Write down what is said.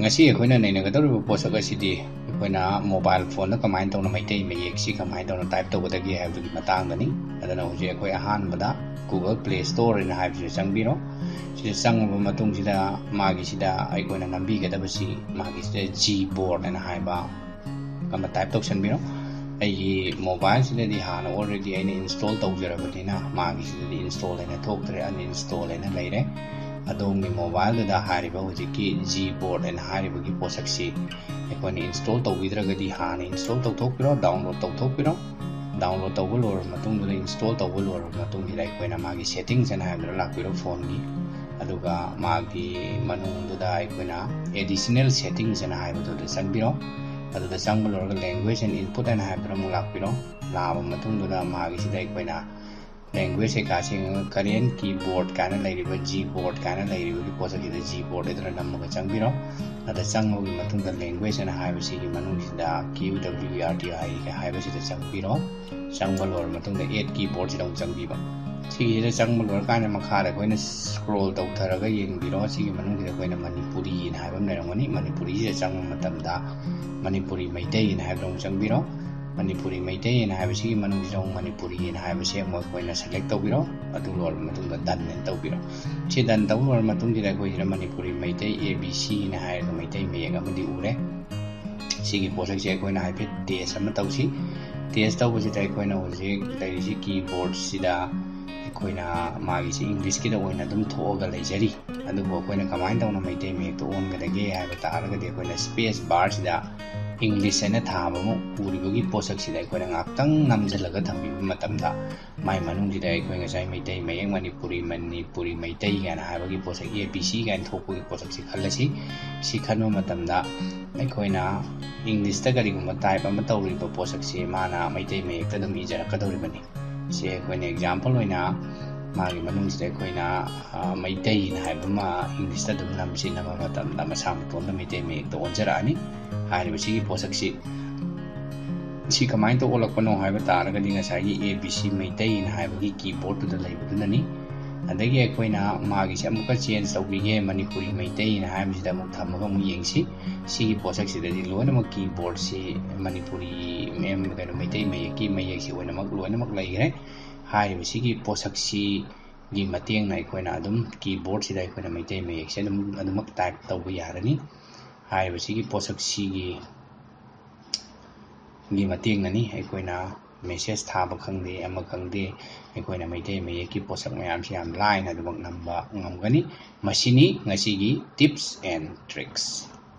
ngasi akhona nainagadaru posak asidi akhona mobile phone kamai tawna maitai mayek si kamai tawna type tawdagi haibagi matangdani adana hoje akhoi ahanbada Google Play Store ina haibse changbiro si changba matung sida magi sida akhona nambi gadabasi magi sida Gboard ina haiba kama type tawsanbiro ai mobile sida di hana already aina install tawjarabadina magi sida install ina thoktre uninstall ina leire adongi mobile da hariba hojiki Gboard and haribagi posaksi ekoni install tawbidragadi hana install tawthokpiro download tawthokpiro download tawbulor matungda install tawbulor matungda ekona magi settings and habira lakpiro phone gi aduga magi manungda ekona additional settings and habido da sangbiro aduda sangbulor language and input and habira mulakpiro laba matungda magi sida ekona language se kasing Korean keyboard kana lairiba Gboard kana lairiba ki posa ki Gboard edra namma changbiro ada chango gi matungda language na haiba si gi manungda QWERTY ka haiba si da changbiro changbal or matungda 8 keyboard si dong changbiba si gi da changbal or kana makhara koina scroll taw tharaga yengbiro si gi manungda koina Manipuri na haiba nerangoni Manipuri si changma matamda Manipuri MEITEI na haiba dong changbiro Manipuri MEITEI ina haibasi manungsi Manipuri ina haibasi mo koina select tawbiro adu lor matungda done nen tawbiro si done tawlor matungda koina Manipuri MEITEI ABC ina haiga MEITEI mayek amadi ure sigi posak se koina haipe test ama tawsi test tawbasi tai koina hoje lairisi keyboard sida koina magi si English ki da koina dum thoga leijari adu bo koina kamai tawna MEITEI mayek to on gadage haiba taraga de koina space bar sida English ena thabamu uribagi posak sida koina ngaktang namjalaga thambi matamda mai manung sida koi ngasai MEITEI mayek Manipuri MEITEI gana habagi posak ABC gan thokpagi posak si khalasi si khanma matamda koina English ta gari guma type ama tawriba posak si mana MEITEI mayek ta dum ijara kadawribani si koina example oina magi manung sida koina MEITEI na haibama English ta dum namsi nama matamda masam tonda MEITEI mayek to onjara ani हारिबसी पोसक सी कमाइन तो ओलकपनो हाइबा तारगदि ngasai ABC MEITEI na haibagi keyboard to leibudunani adagi akoina magi se amuka change tawbige Manipuri MEITEI na haibsida amuk thamaga mu yengsi si posak sidadi loina mak keyboard si Manipuri kano MEITEI mayeki mayek si oina mak loina mak leigre haibasi gi posak si gi mateng na akoina adum keyboard sida akoina MEITEI mayek se adum mak type tawba yarani हाइबसी की पोसक सीगी गी मतेंग ननी अखोइना message थाबा खंगदे अमा खंगदे अखोइना MEITEI mayek की पोसक मयाम से याम line अदुमक नंबा ngamgani masini ngasi gi tips and tricks